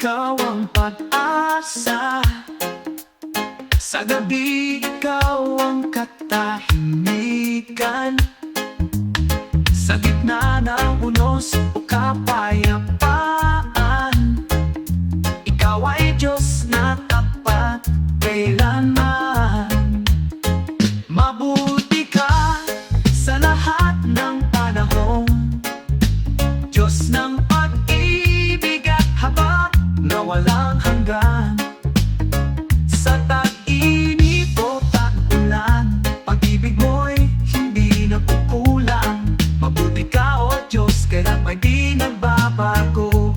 ikaw ang pag-asa. Sa gabi, ikaw ang katahimikan. Sa gitna ng unos o kapayapaan, ikaw ay Diyos na tapat kailanman. Mabuti ka sa lahat ng panahon, Diyos ng pag-ibig at habag na walang hanggan. Sa tag-init o tag-ulan, pag-ibig mo'y hindi nagkukulang. Mabuti ka, O Diyos, kailan may di nagbabago.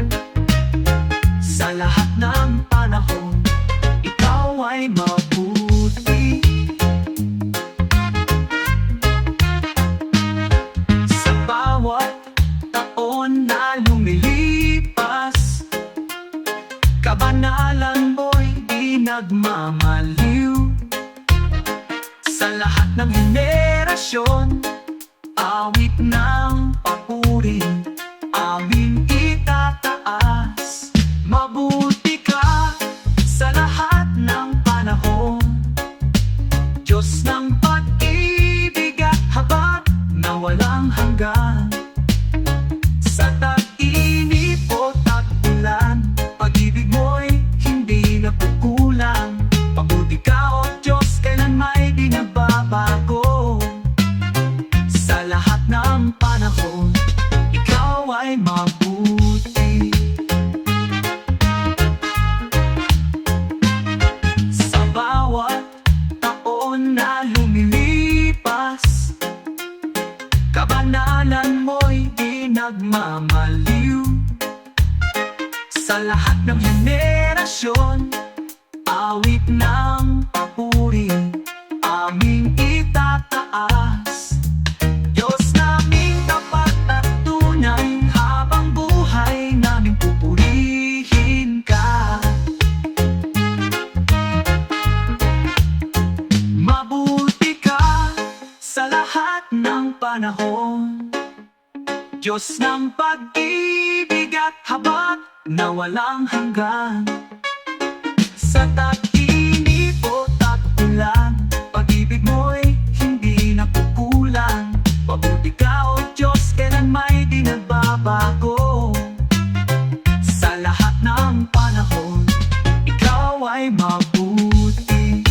Sa lahat ng panahon, ikaw ay mabuti. Sa bawat taon na lumilipas, kabanalan mo'y di nagmamaliw. Sa lahat ng henerasyon, awit ng papuri aming itataas. Mabuti ka sa lahat ng panahon, Diyos ng pag-ibig at habag na walang hanggan. Sa tag-init o tag-ulan, pag-ibig mo'y hindi nagkukulang. Mabuti ka, O Diyos, kailan may di nagbabago. Sa lahat ng panahon, ikaw ay mabuti. Sa bawat taon na lumilipas, kabanalan mo'y di nagmamaliw. Sa lahat ng henerasyon, awit ng papuri aming itataas. Diyos naming tapat at tunay, habang buhay naming pupurihin ka. Mabuti ka sa lahat ng panahon, Diyos ng pag-ibig at habag na walang hanggan. Sa tag-init o tag-ulan, pag-ibig mo'y hindi nagkukulang. Mabuti ka, O Diyos, kailan may di nagbabago. Sa lahat ng panahon, ikaw ay mabuti.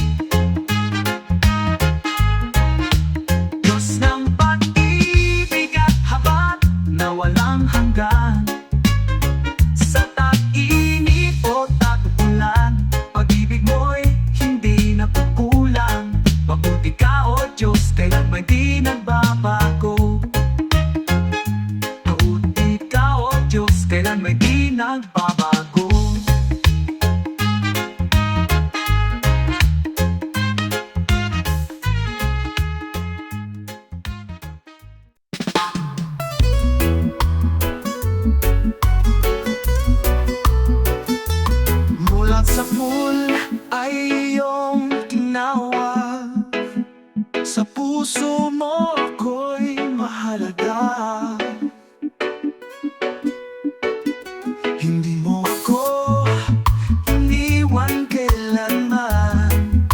Diyos ng pag-ibig at habag na walang hanggan. Sa tag-init o tag-ulan, pag-ibig mo'y hindi nagkukulang. Mabuti ka, O Diyos, kailan may di nagbabago. Mabuti ka, O Diyos, kailan may di nagbabago. Mulat sa pool ay iyong tinawag, sa puso mo ako'y mahalaga. Hindi mo ako iniwan kailanman,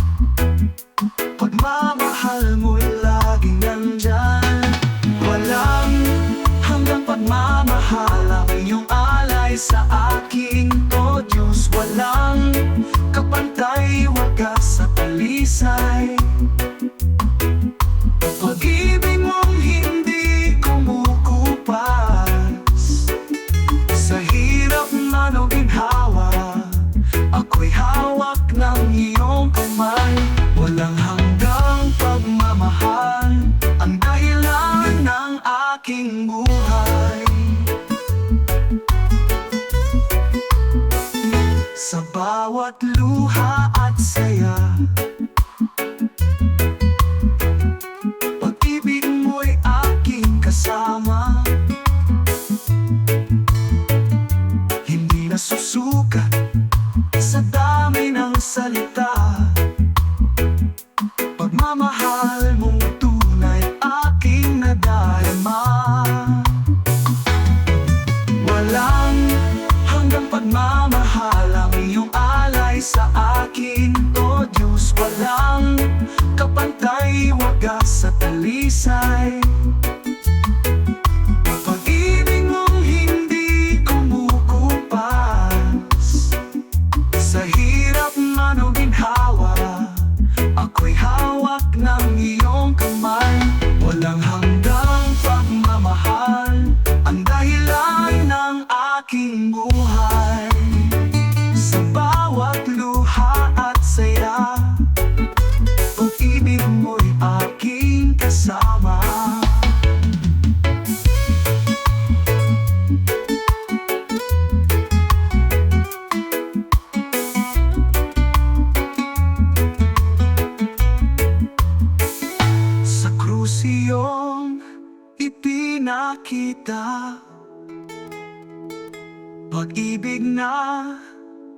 pagmamahal mo'y laging nandyan. Walang hanggang pagmamahal ang iyong alay sa akin, O Diyos. Walang kapantay, wagas sa talisay. Pag-ibig mong hindi kumukupas, sa hirap man o ginhawa, ako'y hawak ng iyong kamay. Walang hanggang pagmamahal ang dahilan ng aking buhay. Sa bawat luha at saya, pag-ibig mo'y aking kasama. Hindi nasusukat sa dami ng salita, pagmamahal mong tunay aking nadarama. Walang hanggang pag pagmamahal ang iyong alay sa akin. O Diyos, walang kapantay, wagas sa talisay. Pag-ibig mong hindi kumukupas, sa hirap man o ginhawa, ako'y hawak ng iyong kamay. Walang hanggang pagmamahal, ang dahilan ng aking buhay. Sa bawat luha at saya, pag-ibig mo'y aking kasama. Sa krus iyong ipinakita, pag-ibig na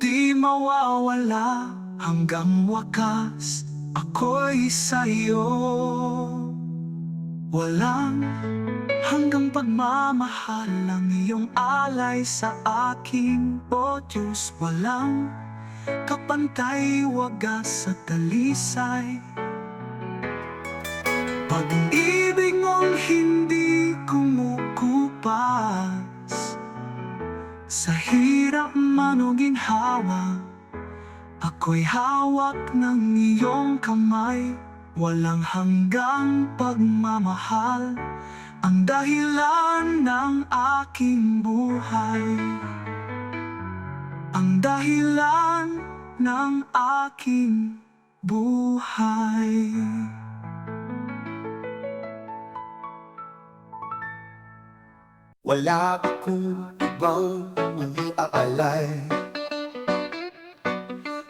di mawawala, hanggang wakas ako'y sa'yo. Walang hanggang pagmamahal ang iyong alay sa akin. O Diyos, walang kapantay, wagas sa talisay. Pag-ibig mong hindi kumukupas, sa hirap man o ginhawa, ako'y hawak ng iyong kamay. Walang hanggang pagmamahal, ang dahilan ng aking buhay. Ang dahilan ng aking buhay. Wala akong ibang iaalay,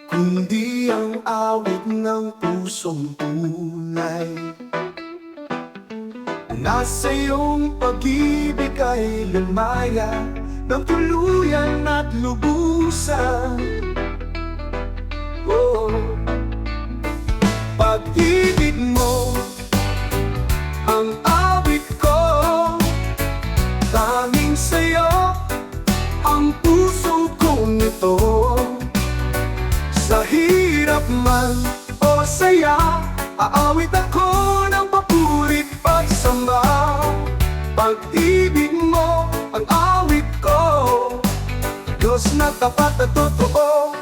kundi ang awit ng pusong tunay. Nasa iyong pag-ibig ay lumaya ng tuluyan at lubusan. Oh, pag-ibig mo ang awit ko, tanging sa'yo ang puso kong ito. Sa hirap man o saya, aawit ako ng papurit pagsamba. Pag-ibig mo ang awit ko, Diyos na tapat at totoo.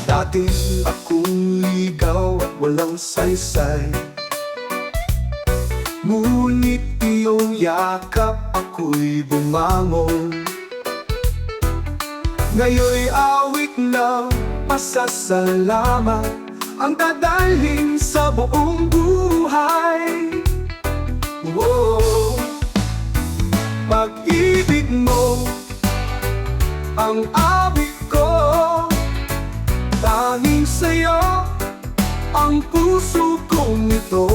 Dati akong ligaw at walang saysay, ngunit iyong yakap ako'y bumangon. Ngayon'y awit ng pasasalamat, ang dadalhin sa buong buhay. Oh, pag-ibig mo ang awit ko, tanging sa'yo ang puso kong ito.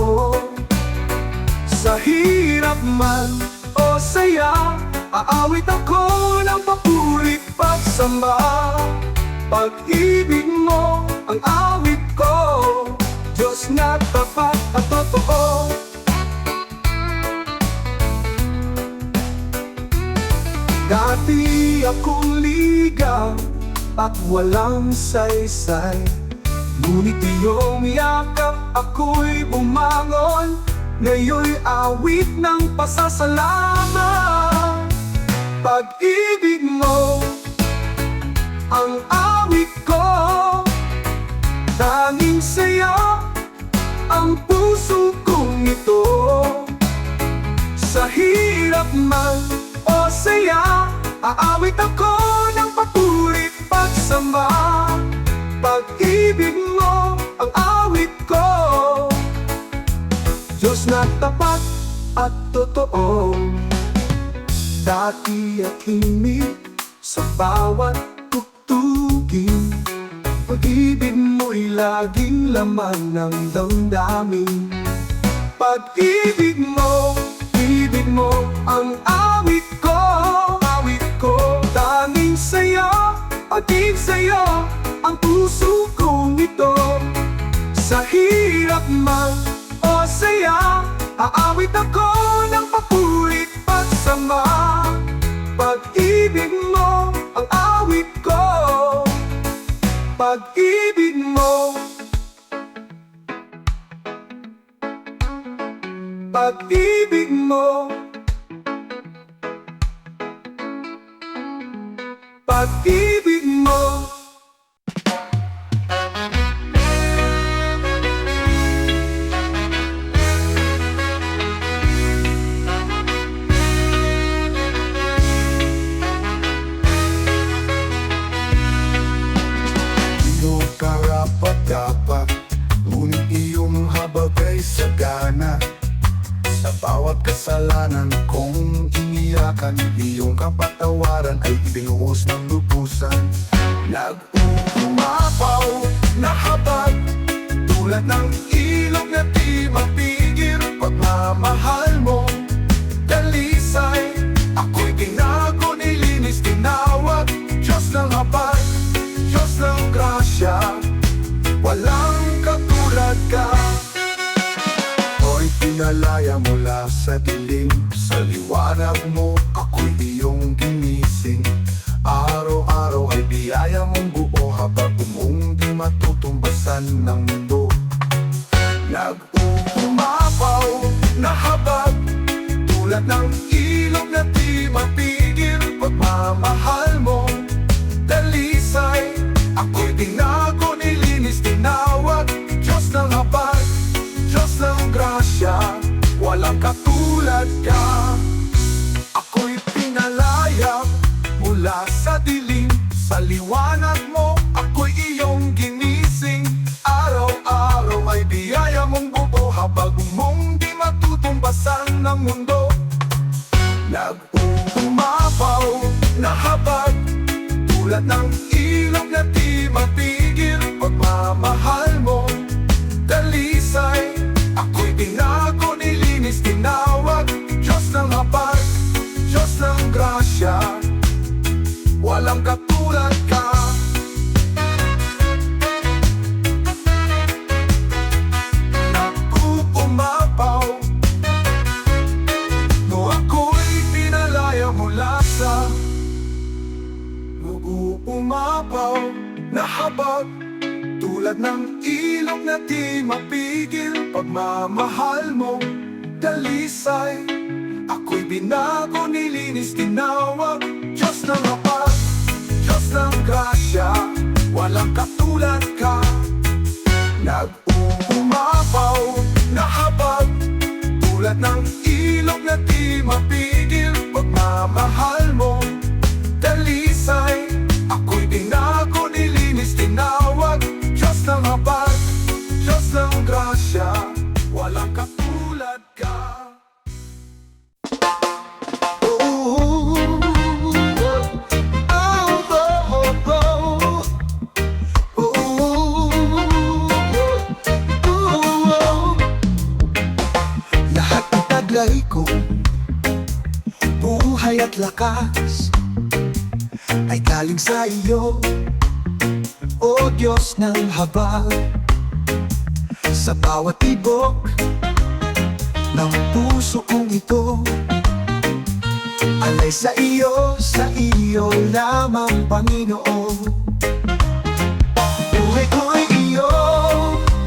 Sa hirap man o saya, aawit ako ng papurit pagsamba. Pag-ibig mo ang awit ko, Diyos na tapat at totoo. Dati akong ligaw at walang saysay, ngunit iyong yakap ako'y bumangon. Ngayon'y awit ng pasasalamat. Pag-ibig mo ang awit ko, tanging sa'yo ang puso kong ito. Sa hirap man o saya, aawit ako ng papurit pagsamba. Pag-ibig mo ang awit ko, Diyos na tapat at totoo. Dati at himig sa bawat tugtugin, pag-ibig mo'y laging laman ng damdamin. Pag-ibig mo ang awit ko, tanging sa'yo, pag-ibig sa'yo ang puso kong ito. Sa hirap man o saya, aawit ako ng papurit pagsama. Pag-ibig mo pag-ibig mo. Ino karapat-dapat, ngunit iyong habag ay sagana. Sa bawat kasalanan kong iniyakan, iyong kapatawaran ay binuhos ng lubusan. Nag-uumapaw na habag, tulad ng ilog na di mapigil. Pagmamahal mo, dalisay, ako'y binago, nilinis, tinawag. Diyos ng habag, Diyos ng grasya, walang katulad ka. Ako'y pinalaya mula sa dilim, sa liwanag mo ako'y iyong ginising. Araw-araw ay biyaya mong buo, habang mong di matutumbasan ng mundo. Nag-uumapaw na habag, tulad ng ilog na di mapigil. Pagmamahal mo, dalisay, ako'y binago, nilinis, tinawag. Diyos ng habag, Diyos ng grasya, walang katulad ka. Ako'y pinalaya mula sa dilim, sa liwanag mo ako'y iyong ginising. Araw-araw ay biyaya mong buo, habag mong di matutumbasan ng mundo. Nag-uumapaw na habag, tulad ng ilog na di mapigil. Pagmamahal mo, dalisay, ako'y binago, nilinis, tinawag. Diyos ng habag, Diyos ng grasya, walang katulad ka. Nag-uumapaw, no ako'y pinalaya mula sa nag-uumapaw na habag, tulad ng ilog na di mapigil. Pagmamahal mo, dalisay, ako'y binago, nilinis, tinawag. Diyos ng habag, Diyos ng grasya, walang katulad ka. Nag-uumapaw na habag, tulad ng ilog na di mapigil. Pagmamahal mo, dalisay, ako'y binago, nilinis, tinawag. Diyos ng habag, Diyos ng grasya, walang katulad ka. Lahat ng taglay ko, buhay at lakas, ay galing sa iyo, o Diyos ng habag. Sa bawat tibok ng puso kong ito, alay sa iyo lamang, Panginoon. Buhay ko'y iyo,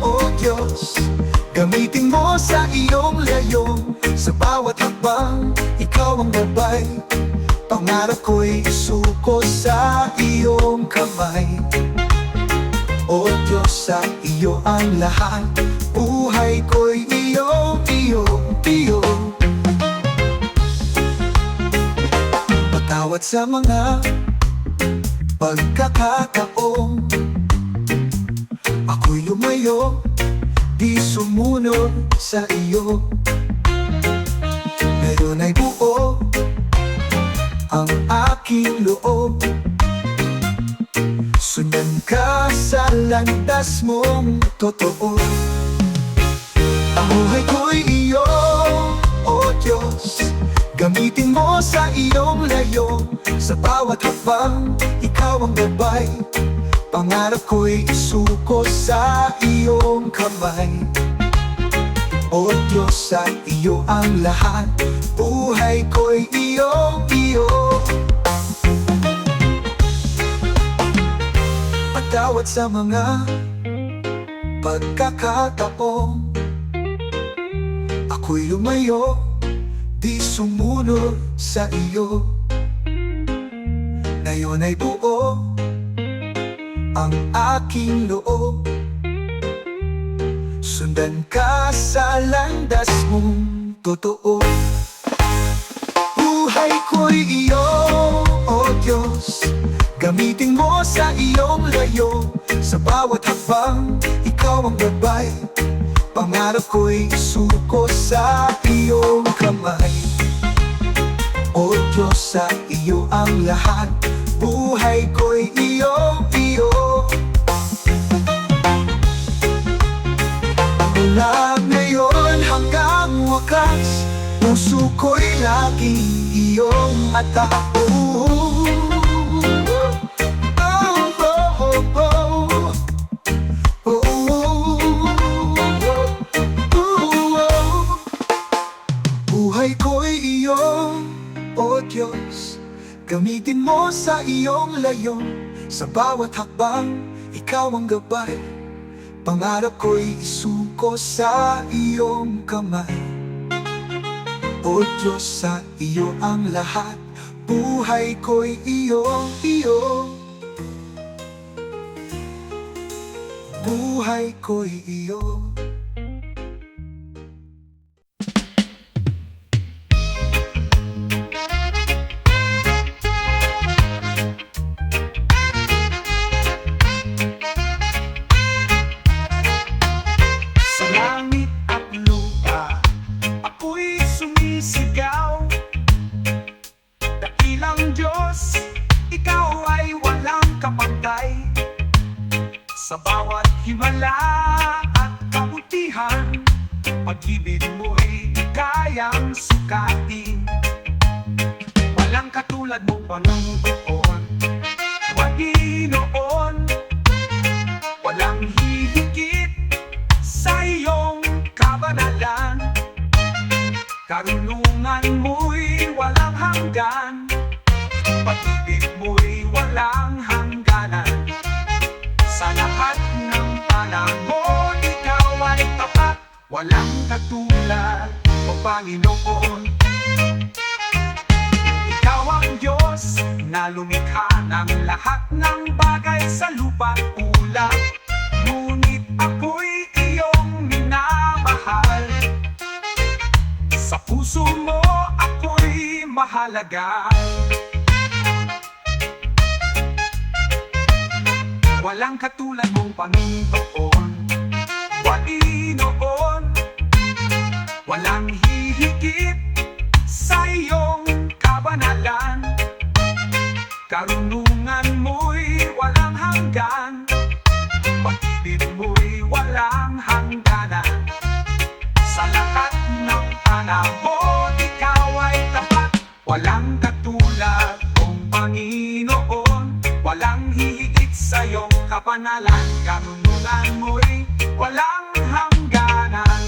o Diyos, gamitin mo sa iyong layong. Sa bawat hakbang, ikaw ang gabay, pangarap ko'y isuko sa iyong kamay. O Diyos, sa iyo ang lahat, buhay ko'y iyo, iyo, iyo. Patawad sa mga pagkakataon, ako'y lumayo, di sumunod sa iyo. Ngayon ay buo ang aking loob, sundan ka sa landas mong totoo. Ang buhay ko'y iyo, o Diyos, gamitin mo sa iyong layong. Sa bawat hakbang, ikaw ang gabay, pangarap ko'y isuko sa iyong kamay. O Diyos, sa iyo ang lahat, buhay ko'y iyo, iyo. Patawad sa mga pagkakataon, ako'y lumayo, di sumunod sa iyo. Ngayon ay buo ang aking loob. Sundan ka sa landas mong totoo. Buhay ko'y iyo, O Diyos. Gamitin mo sa iyong layo. Sa bawat hakbang, ikaw ang gabay. Pangarap ko'y isuko sa iyong kamay. O Diyos, sa iyo ang lahat. Buhay ko'y iyo, iyo. Mula ngayon hanggang wakas, puso ko'y laging iyong mata. Buhay ko'y iyo, O Diyos. Gamitin mo sa iyong layo. Sa bawat hakbang, ikaw ang gabay. Pangarap ko'y isuko sa iyong kamay. O Diyos, sa iyo ang lahat. Buhay ko'y iyo, iyo. Buhay ko'y iyo. Sa langit at lupa, ako'y sumisigaw. Dakilang Diyos, ikaw ay walang kapantay. Sa bawat himala at kabutihan, pag-ibig mo'y kayang sukatin. Walang katulad mo, Panginoon, Panginoon. Walang hihigit sa iyong kabanalan. Karunungan mo'y walang hanggan. Pag-ibig mo'y walang hangganan. Sa lahat ng panahon, ikaw ay tapat. Walang katulad, O Panginoon. Ikaw ang Diyos na lumikha ng lahat ng bagay sa lupa at ulap. Ngunit ako'y iyong minamahal. Sa puso mo ako'y mahalaga. Walang katulad mong Panginoon, Panginoon. Walang hihigit sa iyong kabanalan. Karunungan mo'y walang hanggan. Pag-ibig mo'y walang hangganan. Sa lahat ng panahon, ikaw ay tapat. Walang katulad mong Panginoon. Walang hihigit sa iyong kapanalan. Karunungan mo'y walang hangganan.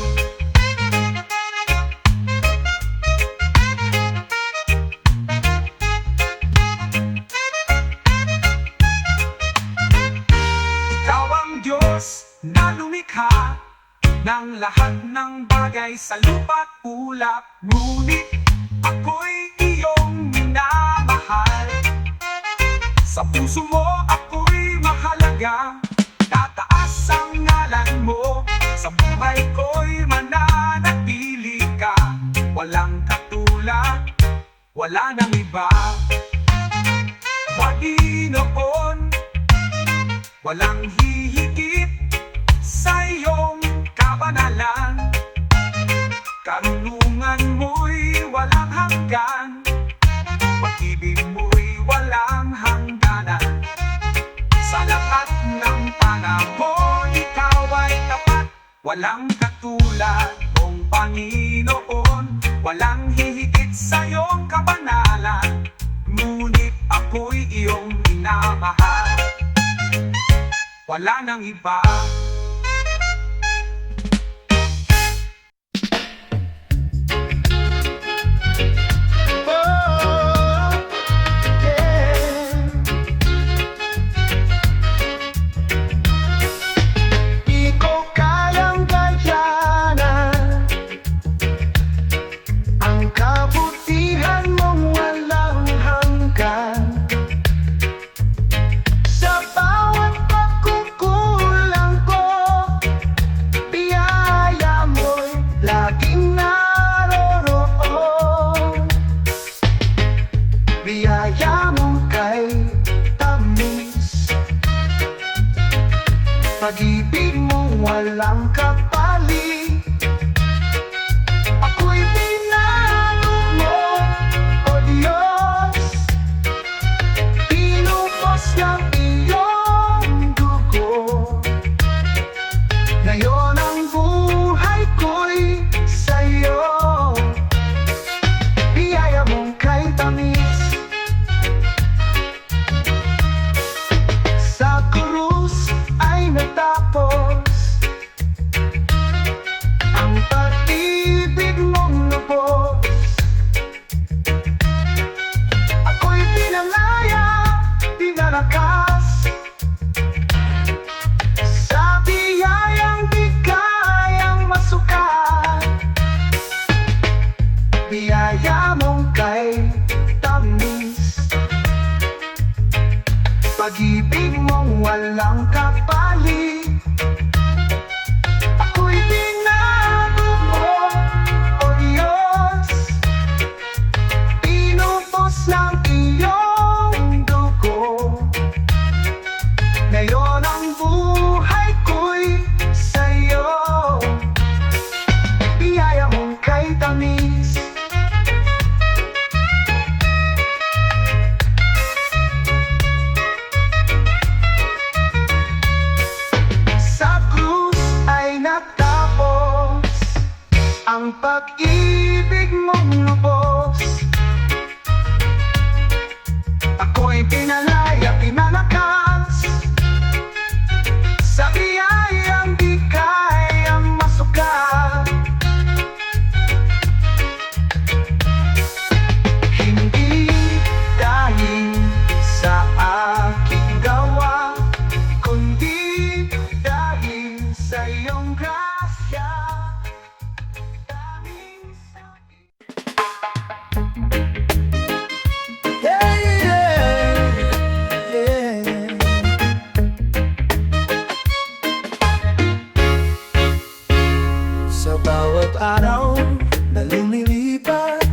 Ikaw ang Diyos na lumikha ng lahat ng bagay sa lupa at ulap. Ngunit ako'y iyong minamahal. Sa puso mo ako'y mahalaga. Tataas ang ngalan mo. Sa buhay ko'y mananatili ka. Walang katulad, wala nang iba. Panginoon, walang hihigit sa iyong kabanalan. Karunungan mo'y walang hanggan. Pag-ibig mo'y walang hangganan. Sa lahat ng panahon, ikaw ay tapat. Walang katulad mong Panginoon. Walang hihigit sa iyong kabanalan. Ngunit ako'y iyong minamahal. Wala nang iba. Pag-ibig mong walang kapalit, ako'y tinalo mo, O Diyos. Pinupos ng iyong dugo, ngayon ang buhay ko'y sa'yo. Biyaya mong kay tamis, sa krus ay natapos ang pag-ibig mong lubos. Ako'y pinalaya, pinalakas, sa biyayang di kayang masukat. Biyaya mong kay tamis, pag-ibig mong walang kapalit, ako'y binago mo, O Diyos. Pinupos ng iyong dugo, ngayon ang buhay ko'y sa'yo. Biyaya mong kay tamis, sa krus ay natapos ang pag-ibig mong lubos. Ako'y pinalaya, pinalakas, sa biyayang di kayang masukat. Hindi dahil sa aking gawa, kundi dahil sa iyong grasya. Dahil sa yeah, yeah, yeah. Sa bawat araw na lumilipas,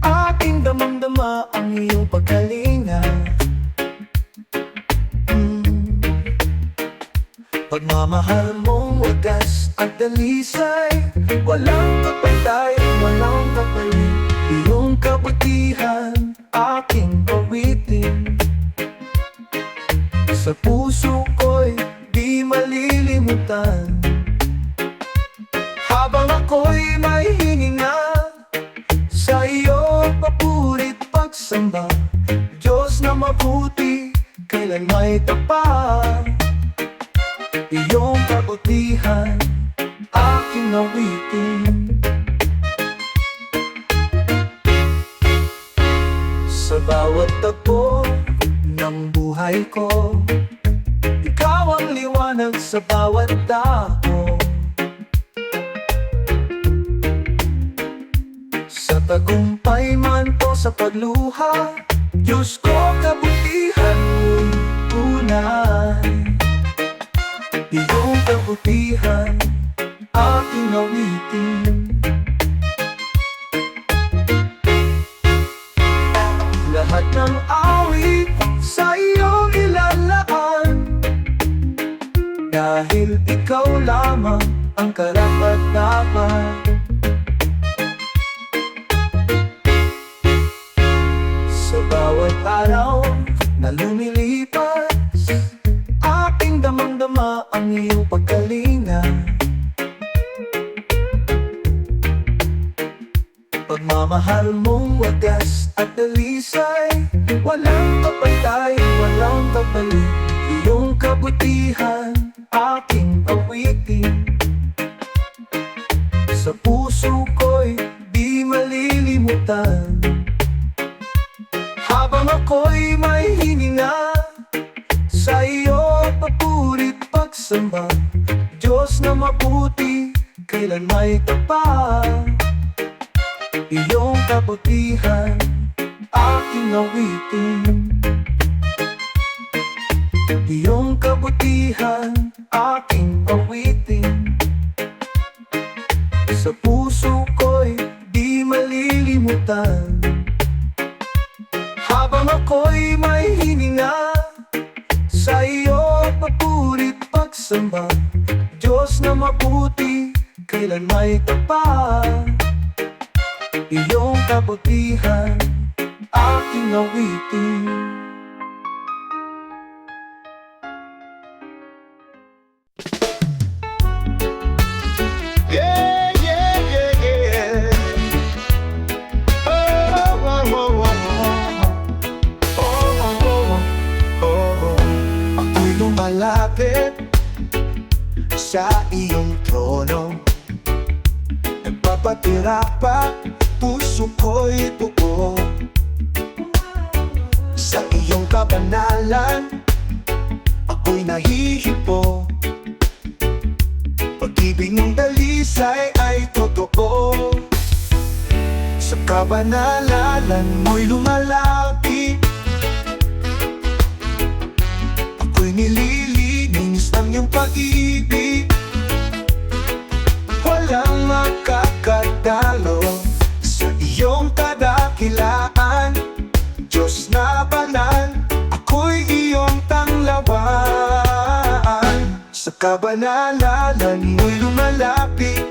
aking damang-dama ang iyong pagkalinga. Pagmamahal mong wagas at dalisay, walang kapantay, walang kapalit. Iyong kabutihan, aking awitin. Sa puso ko'y di malilimutan, habang ako'y may hininga, sa iyo papurit pagsamba. Diyos na mabuti, kailan may tapat. Iyong kabutihan, aking awitin. Sa bawat tagpo ng buhay ko, ikaw ang liwanag sa bawat dako. Sa tagumpay man o sa pagluha, Diyos ko, kabutihan mo'y tunay. Iyong kabutihan, aking awitin. Lahat ng awit sa iyong ilalaan, dahil ikaw lamang ang karapat-dapat. Sa bawat araw na lumilipas, aking damang-dama ang iyong pagkalinga. Pagmamahal mong wagas at dalisay, walang kapantay, walang kapalit. Iyong kabutihan, aking awitin. Sa puso ko'y di malilimutan, habang ako'y may hininga, sa iyo papurit pagsamba. Diyos na mabuti, kailan may tapat. Iyong kabutihan, aking awitin. Iyong kabutihan, aking awitin. Sa puso ko'y di malilimutan, habang ako'y may hininga, sa iyo papurit pagsamba. sumasamba. Diyos na mabuti, kailan may tapat. Iyong kabutihan, aking awitin. Yeah, yeah, yeah, yeah. Oh, oh, oh, oh, oh. Oh, oh, oh, oh. Ako'y lumalapit sa iyong trono. Nagpapatira pa, puso ko'y buo. Sa iyong kabanalan, ako'y nahihipo. Pag-ibig ng dalisay ay totoo. Sa kabanalan mo'y lumalapit. Ako'y nililinis ng iyong pag-ibig. Walang makakatalo sa iyong kadakilaan. Diyos na banal, ako'y iyong tanglawan. Sa kabanalan mo'y lumalapit,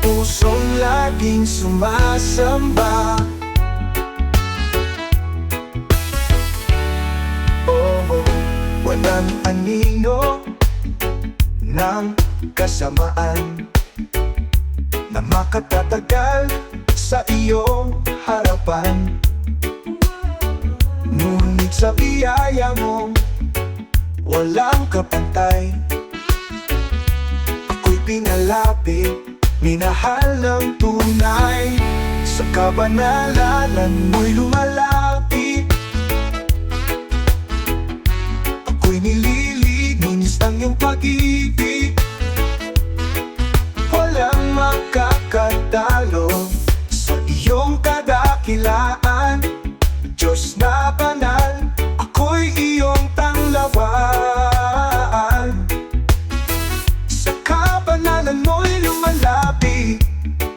pusong laging sumasamba. Oh, walang anino ng kasamaan na makatatagal sa iyong harapan. Ngunit sa biyaya mo, walang kapantay. Ako'y pinalapit, minahal ng tunay. Sa kabanalan mo'y lumalapit. Ako'y nililinis ng iyong pag-ibig. Walang makakatalo sa iyong kadakilaan. Diyos na banal, ako'y iyong tanglawan. Sa kabanalan mo'y lumalapit,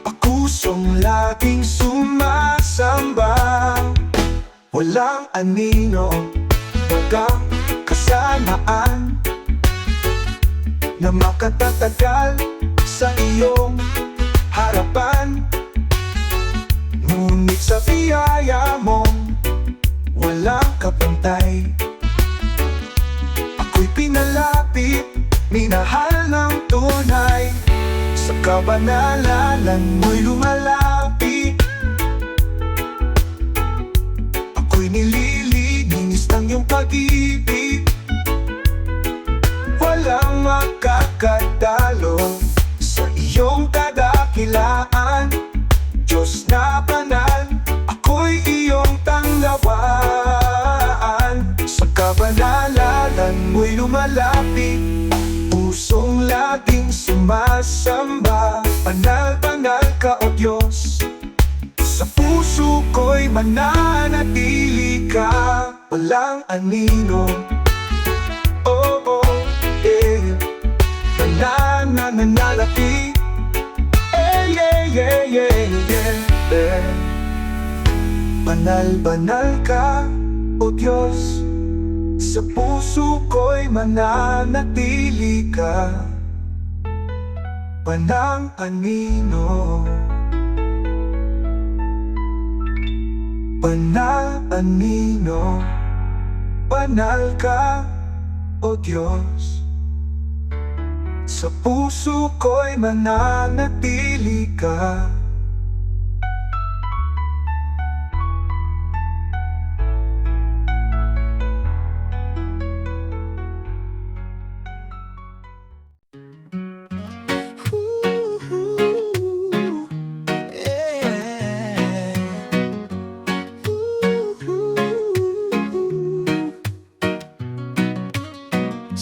pakusong laging sumasamba. Walang anino, walang kasamaan na makatatagal sa iyong harapan. Ngunit sa biyaya mo, walang kapantay. Ako'y pinalapit, minahal ng tunay. Sa kabanalan mo'y lumalapit. Ako'y nililinis ng iyong pag-ibig. Walang makakatalo sa iyong kadakilaan. Diyos na banal, ako'y iyong tanglawan. Sa kabanalan mo'y lumalapit, pusong laging sumasamba. Banal, banal ka o Diyos, sa puso ko'y mananatili ka. Walang anino, oh, oh, eh, nananalapit. Yeah, yeah, yeah, yeah. Banal, banal ka, o Diyos, sa puso ko'y mananatili ka. Walang anino, banal, anino. Banal ka, o Diyos, sa puso ko'y mananatili ka.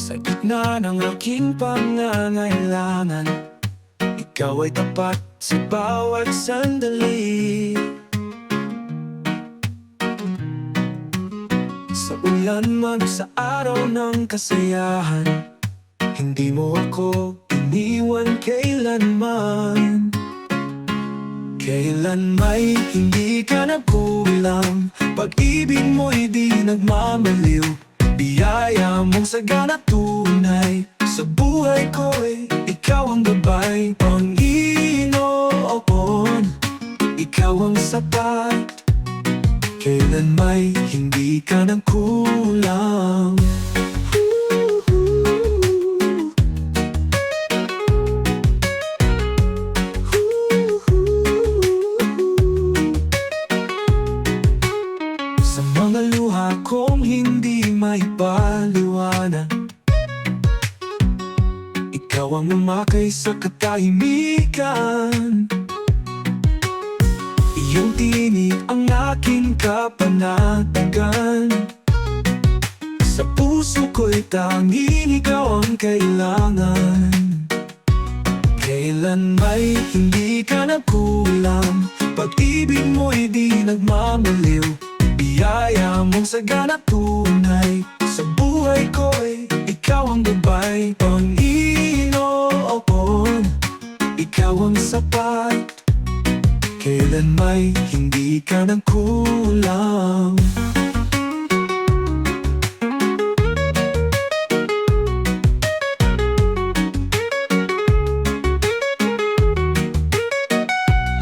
Sa gitna ng aking pangangailangan, ikaw ay tapat sa bawat sandali. Sa ulan man sa araw ng kasiyahan, hindi mo ako iniwan kailanman. Kailan may hindi ka nagkulang, pag-ibig mo'y di nagmamaliw. Biyaya mong sagana tunay, Sa buhay ko'y ikaw ang gabay, Panginoon. Ikaw ang sapat, kailan may hindi ka nang kulang. Sa mga luha kong hindi maipaliwanag, ikaw ang umakay sa katahimikan. Iyong tinig ang aking kapanatagan. Sa puso ko'y tanging ikaw ang kailangan. Kailan may hindi ka nagkulang, pag-ibig mo'y di nagmamaliw. Biyaya mong sagana tunay, sa buhay ko'y ikaw ang gabay, Panginoon. Ikaw ang sapat, kailan may hindi ka nang kulang.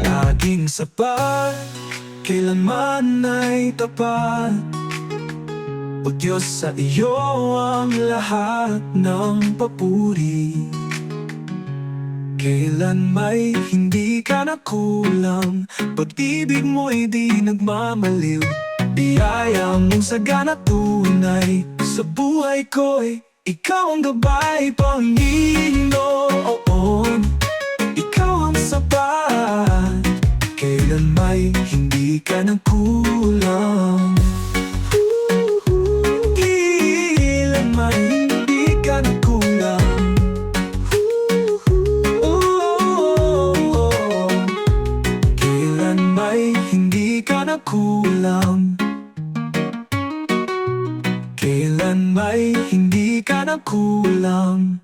Laging sapat, kailanman ay tapat. O Diyos, sa iyo ang lahat ng papuri. Kailan may hindi ka nakulang, pag-ibig mo'y di nagmamaliw. Biyaya mong sagana tunay, sa buhay ko'y ikaw ang gabay, Panginoon. Ikaw ang sapat, kailan may hindi ka nagkulang. Kailan may hindi ka nagkulang. Kailan may hindi ka nagkulang. Kailan may hindi ka nagkulang.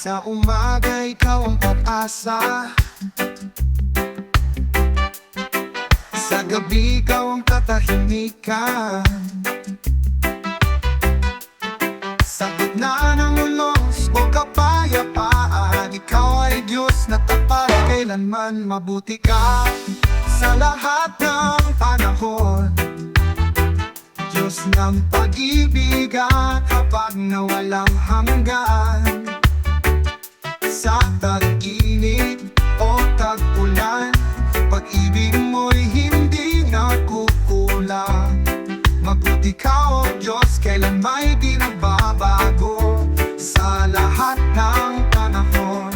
Sa umaga ikaw ang pag-asa, sa gabi ikaw ang katahimikan. Sa gitna ng ulos o kapayapaan, ikaw ay Diyos na tapat, kailanman mabuti ka. Sa lahat ng panahon, Diyos ng pag-ibigan, habag na walang hanggan. Sa tag-init o tag-ulan, pag-ibig mo'y hindi nagkukulang. Mabuti ka, O Diyos, kailan may di nagbabago. Sa lahat ng panahon,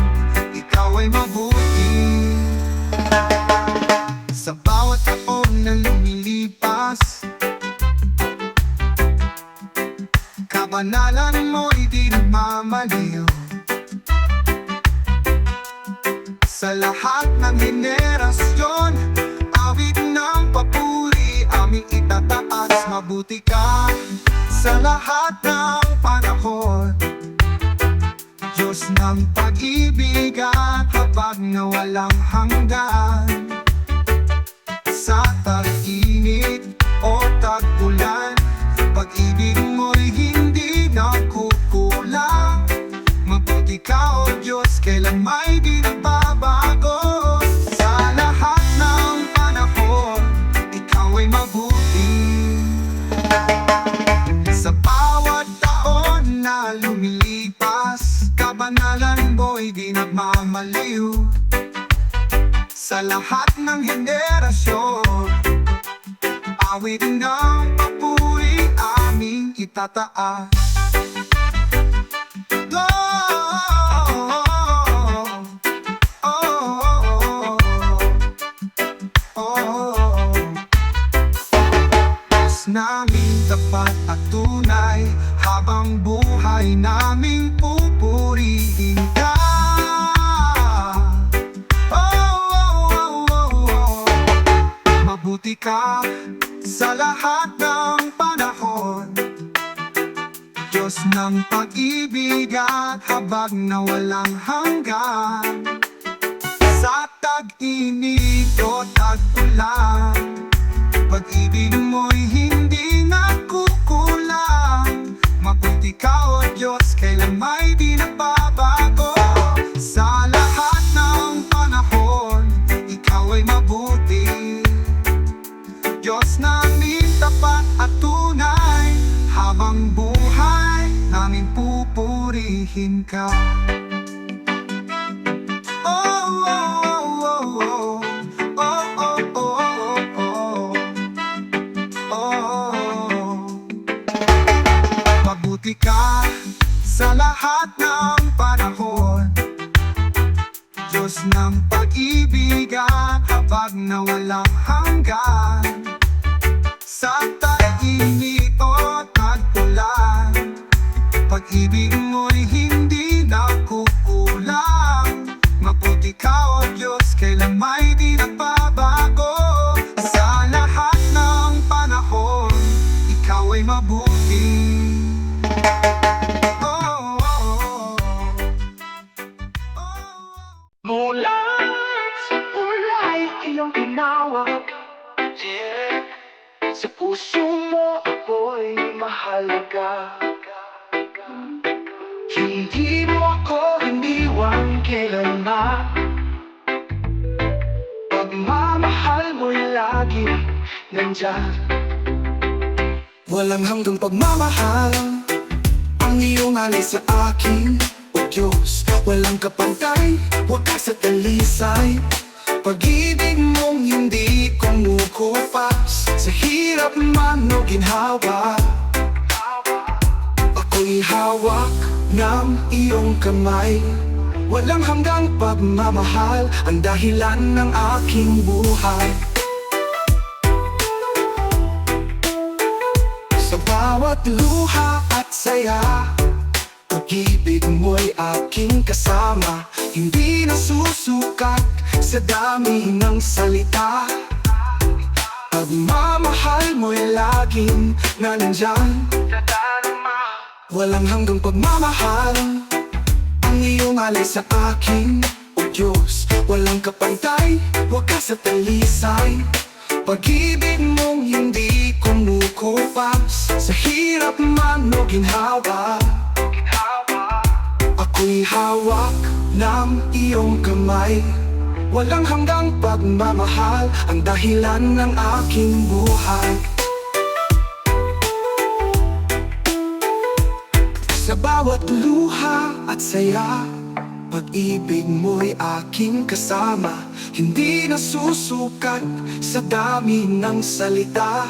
ikaw ay mabuti. Sa bawat taon na lumilipas, kabanalan mo'y di nagmamaliw. Sa lahat ng henerasyon, awit ng papuri aming itataas. Mabuti ka sa lahat ng panahon, Diyos ng pag-ibig at habag na walang hanggan. Sa tag-init o tag-ulan, pag-ibig mo'y hindi nagkukulang. Mabuti ka, O Diyos, kailan may di nagbabago. Sa lahat ng panahon, ikaw ay mabuti. Sa bawat taon na lumilipas, kabanalan mo'y di nagmamaliw. Sa lahat ng henerasyon, awit ng papuri aming itataas. Namin tapat at tunay, habang buhay naming pupurihin ka. Mabuti ka sa lahat ng panahon, Diyos ng pag-ibig at habag habag na walang hanggan. Sa tag-init o tag-ulan, pag-ibig mo'y hindi nakukulang. Mabuti ka, O Diyos, kailan may di nagbabago. Sa lahat ng panahon, Ikaw ay mabuti. Diyos namin tapat at tunay, habang buhay namin pupurihin Ka. Mabuti ka sa lahat ng panahon, Diyos ng pag-ibig at habag na walang hanggan. Sa tag-init o tag-ulan, pag-ibig mo'y hindi nakukulang. Mabuti ka, O Diyos, kailan may di nagbabago. Sa lahat ng panahon, Ikaw ay mabuti. Mula sa ulay iyong tinawag, yeah. Sa puso mo ako'y mahalaga. Hindi mo ako iniwan kailanman. Pagmamahal mo'y lagi nandyan. Walang hanggang pagmamahal ang iyong alay sa akin, O Diyos. Walang kapantay, wakas at dalisay. Pag-ibig mong hindi kumukupas, sa hirap man o ginhawa. Ako'y hawak ng iyong kamay. Walang hanggang pagmamahal ang dahilan ng aking buhay. Sa bawat luha at saya, pag-ibig mo'y aking kasama. Hindi nasusukat sa dami ng salita. Pagmamahal mo'y laging nandyan. Walang hanggang pagmamahal ang iyong alay sa akin, O Diyos. Walang kapantay, wakas at dalisay. Pag-ibig mong hindi kumukupas, sa hirap man o ginhawa. Ako'y hawak ng iyong kamay. Walang hanggang pagmamahal ang dahilan ng aking buhay. Sa bawat luha at saya, pag-ibig mo'y aking kasama. Hindi nasusukat sa dami ng salita.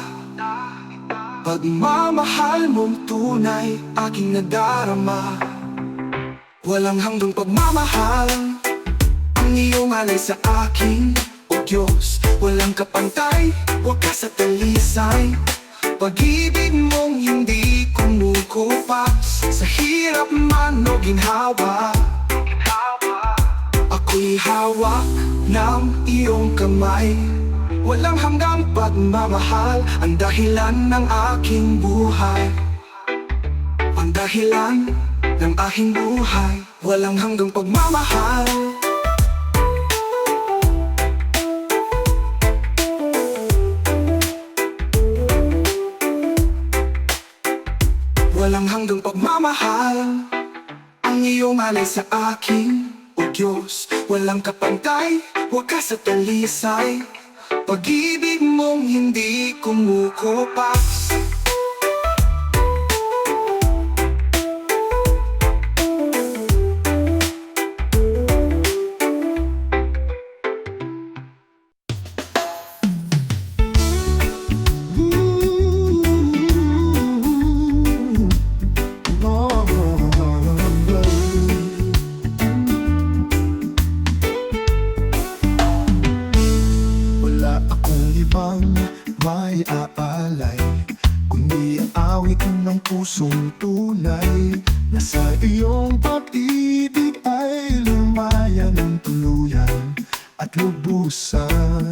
Pagmamahal mong tunay aking nadarama. Walang hanggang pagmamahal ang iyong alay sa akin, O Diyos. Walang kapantay, wakas at dalisay. Pag-ibig mong hindi kumukupas, sa hirap man o ginhawa. Ako'y hawak ng iyong kamay. Walang hanggang pagmamahal ang dahilan ng aking buhay. Ang dahilan ng aking buhay. Walang hanggang pagmamahal. Walang hanggang pagmamahal ang iyong alay sa akin, O Diyos. Walang kapantay, wakas at dalisay. Pag-ibig mong hindi kumukupas. Wala akong ibang may aalay, kundi awit ng pusong tunay. Nasa iyong pag-ibig ay lumaya ng tuluyan at lubusan.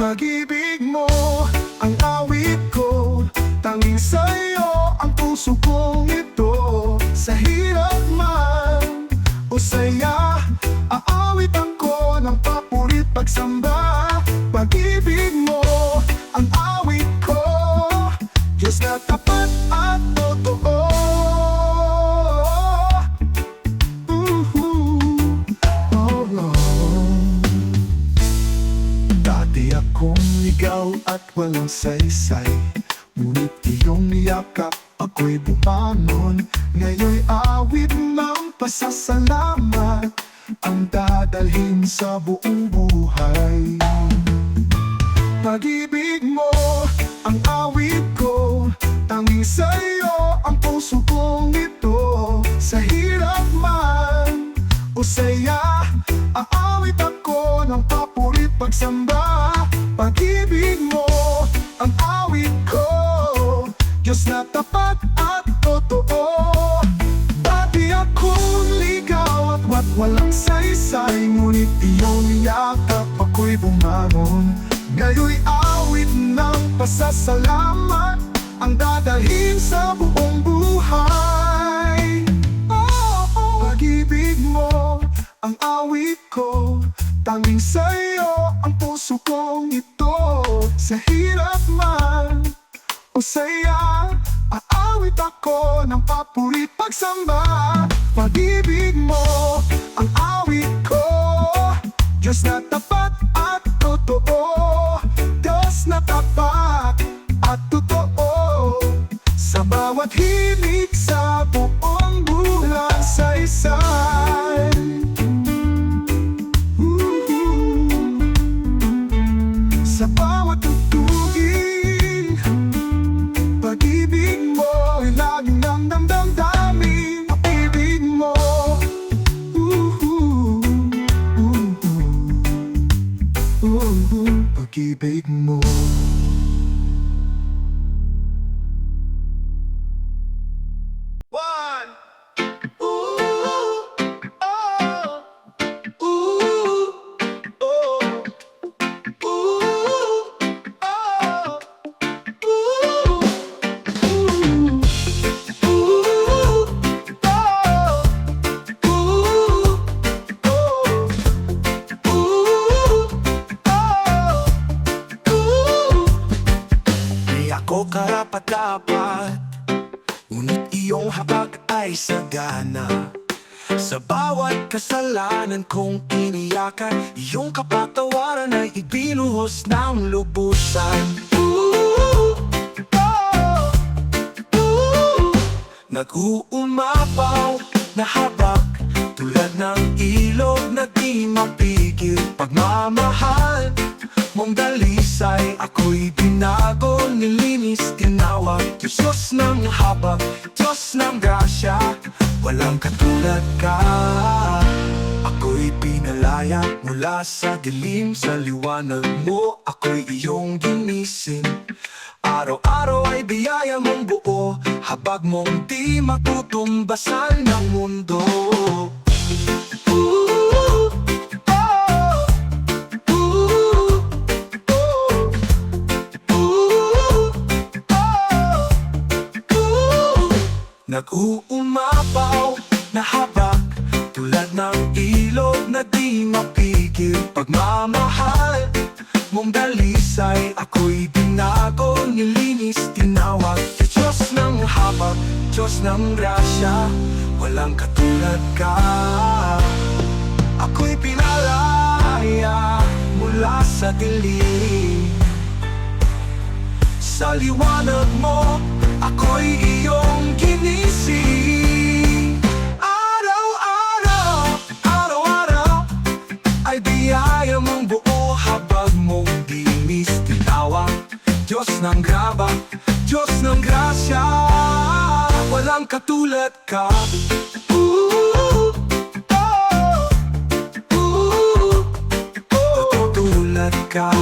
Pag-ibig mo ang awit ko, tanging sa'yo ang puso kong ito. Sa hirap man walang saysay. Ngunit iyong niyakap, ako'y bumangon. Ngayon'y awit ng pasasalamat ang dadalhin sa buong buhay. Pag-ibig mo ang awit ko, tanging sa'yo ang puso kong ito. Sa hirap man o saya, aawit ako ng papurit pagsamba. Pag-ibig mo ang awit ko, Diyos na tapat at totoo. Dati akong ligaw at walang saysay, ngunit iyong niyakap, ako'y bumangon. Ngayon'y awit ng pasasalamat ang dadalhin sa buong buhay. Pag-ibig mo ang awit ko, tanging sa'yo ang puso kong ito. Sa hirap man o saya, aawit ako ng papurit pagsamba. Pag-ibig mo ang awit ko, Diyos na tapat at totoo. Diyos na tapat at totoo. Sa bawat himig sa buong bulan saysay. Sa bawat tugtugin, pag-ibig mo ay laging damdamin. Pag-ibig mo, pag-ibig mo. One. Ooh, oh, ooh, oh, ooh, oh, Di ako karapat-dapat, ngunit iyong habag ay sagana. Sa bawat kasalanan kong tiniyakan, iyong kapatawaran ay ibinuhos ng lubusan. Nag-uumapaw na habak, tulad ng ilog na di mapigil. Pagmamahal mong dalisay, ako'y binago, nilinis, tinawag. Diyos ng habag, Diyos ng grasya, walang katulad ka. Ako'y pinalaya mula sa dilim, sa liwanag mo ako'y iyong ginising. Araw-araw ay biyaya mong buo, habag mong di matutumbasan ng mundo. Nag-uumapaw na habak, tulad ng ilog na di mapigil. Pagmamahal mong dalisay, ako'y binago, nilinis, tinawag. Diyos ng habag, Diyos ng grasya, walang katulad ka. Ako'y pinalaya mula sa dilim, sa liwanag mo ako'y iyong ginising. Araw-araw, araw-araw ay biyaya mong buo, habag mong dinis, tinawag. Diyos ng graba, Diyos ng grasya, walang katulad ka. Katulad ka.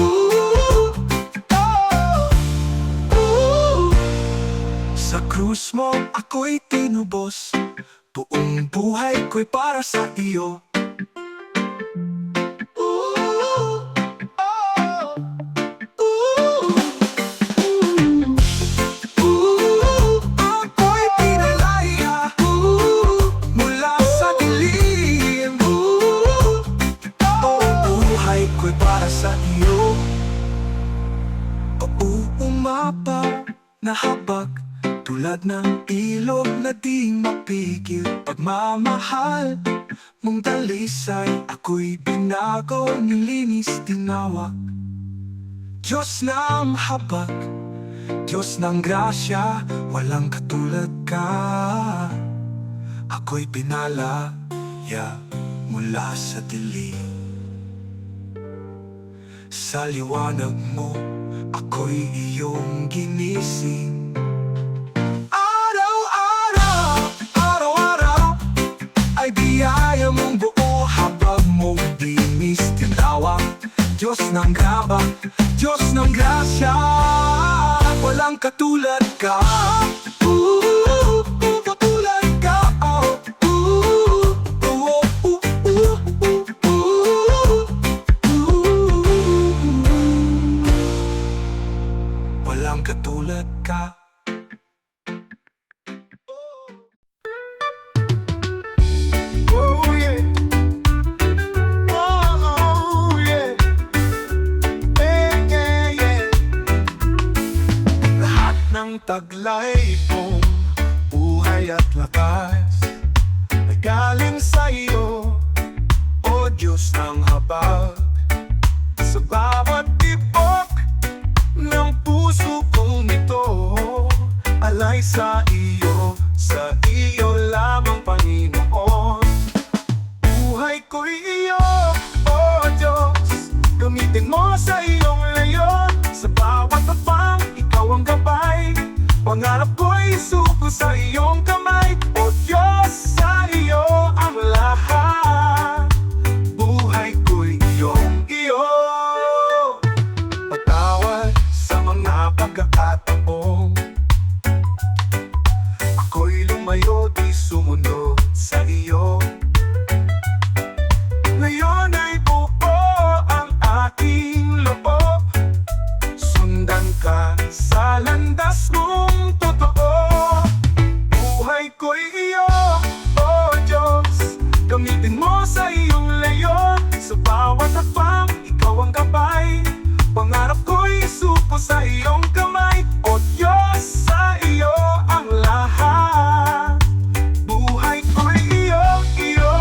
Sa krus mo ako'y tinubos, buong buhay ko'y para sa iyo. Ako'y pinalaya mula sa dilim, buong buhay ko'y para sa iyo. Uumapaw na habag, tulad ng ilog na di mapigil. Pagmamahal mong dalisay, ako'y binago, nilinis, tinawag. Diyos ng habag, Diyos ng grasya, walang katulad ka. Ako'y pinalaya mula sa dilim. Sa liwanag mo, ako'y iyong ginising. Araw-araw, araw-araw, ay biyaya mong buo habang mo dinis tinawag. Diyos ng graba, Diyos ng grasya, walang katulad ka. Katulad ka. Walang katulad ka. Oh yeah. Oh yeah. Yeah, yeah. Lahat ng taglay kong buhay at lakas ay galing sa iyo, O Diyos ng habag. Sa bawat tibok ng puso kong ito, alay sa iyo lamang, Panginoon. Buhay ko'y iyo, O Diyos, gamitin mo sa iyong layon. Sa bawat tapang, ikaw ang gabay. Pangarap ko'y isuko sa iyong kamay, O Diyos, sa iyo ang lahat. Buhay ko'y iyo. Patawad sa mga pagkakataong ako'y lumayo, di sumunod sa iyo. Ngayon ay buo ang aking loob, sundan ka sa landas mong totoo. Buhay ko'y iyo, O Diyos, gamitin mo sa iyong layon. Sa bawat hakbang, ikaw ang gabay. Pangarap ko'y isuko sa iyong kamay, O Diyos, sa iyo ang lahat. Buhay ko'y iyo.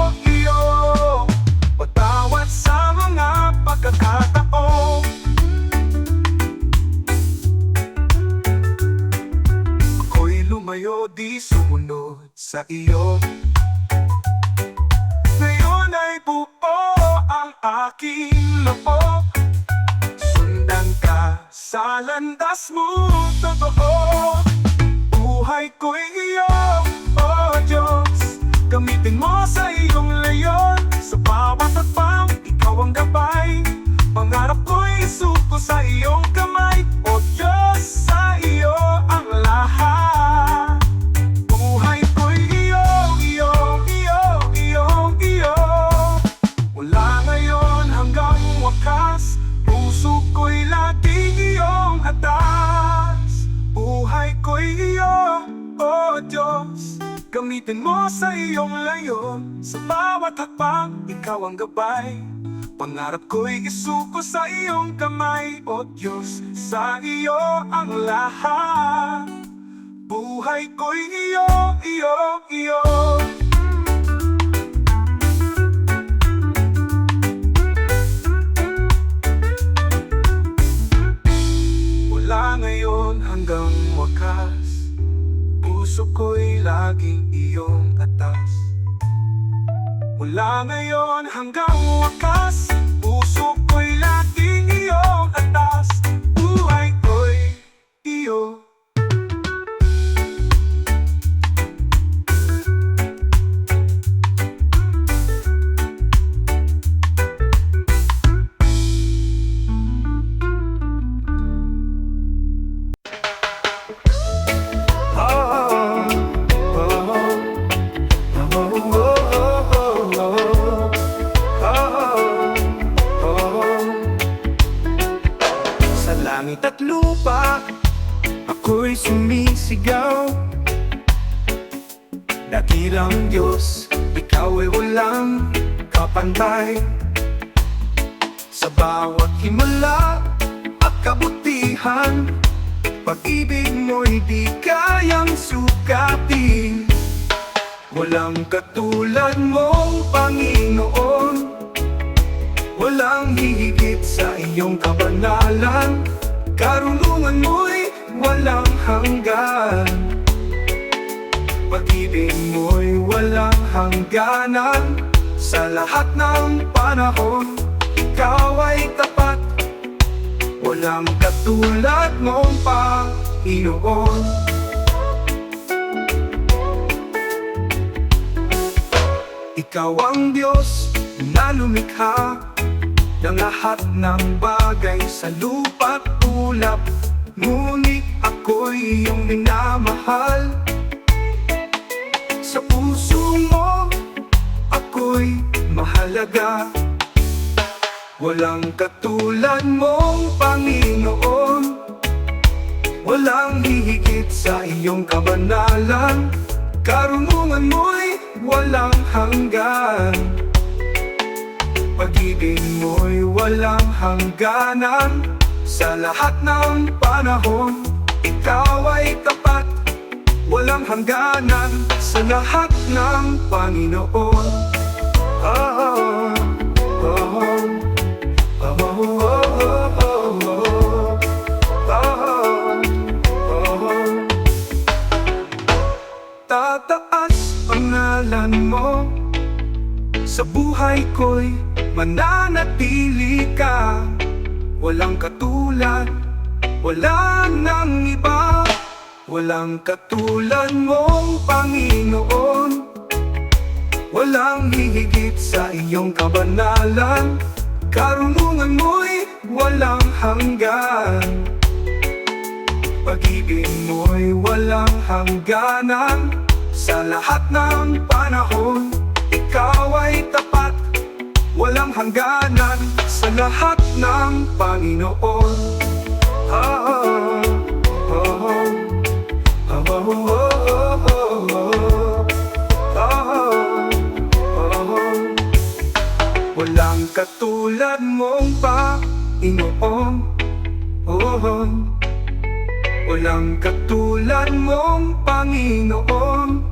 Patawad sa mga pagkakataong ako'y lumayo, di sumunod sa iyo. Ngayon ay buo ang aking loob, sundan ka sa landas mo totoo. Buhay ko'y iyo, O Diyos, gamitin mo sa iyong layon. Sa bawat hakbang, ikaw ang gabay. Pangarap ko'y isuko sa iyong kamay, O Diyos, sa iyo ang lahat. Buhay ko'y iyo. Mula ngayon hanggang wakas, puso ko'y laging iyong atas. Buhay ko'y iyo, O Diyos, gamitin mo sa iyong layon. Sa bawat hakbang, ikaw ang gabay. Pangarap ko'y isuko sa iyong kamay, O Diyos, sa iyo ang lahat. Buhay ko'y iyo. Mula ngayon hanggang wakas, puso ko'y laging iyong atas. Mula ngayon hanggang wakas, puso ko'y laging iyong atas. Buhay ko'y iyo. Sa langit at lupa, ako'y sumisigaw. Dakilang Diyos, ikaw ay walang kapantay. Sa bawat himala at kabutihan, pag-ibig mo'y di kayang sukatin. Walang katulad mo, Panginoon. Walang hihigit sa iyong kabanalan. Karunungan mo'y walang hanggan, pag-ibig mo'y walang hangganan. Sa lahat ng panahon, ikaw ay tapat. Walang katulad mong Panginoon. Ikaw ang Diyos na lumikha ng lahat ng bagay sa lupa't ulap. Ngunit ako'y iyong minamahal. Sa puso mo, ako'y mahalaga. Walang katulad mong Panginoon. Walang hihigit sa iyong kabanalan. Karunungan mo'y walang hanggan, pag-ibig mo'y walang hangganan. Sa lahat ng panahon, ikaw ay tapat. Walang hangganan sa lahat ng Panginoon. Tataas ang ngalan mo, sa buhay ko'y mananatili ka. Walang katulad, wala nang iba. Walang katulad mong Panginoon. Walang hihigit sa iyong kabanalan. Karunungan mo'y walang hanggan, pag-ibig mo'y walang hangganan. Sa lahat ng panahon, ikaw ay tapat. Walang hangganan sa lahat ng Panginoon. Walang katulad mong Panginoon. Walang katulad mong Panginoon.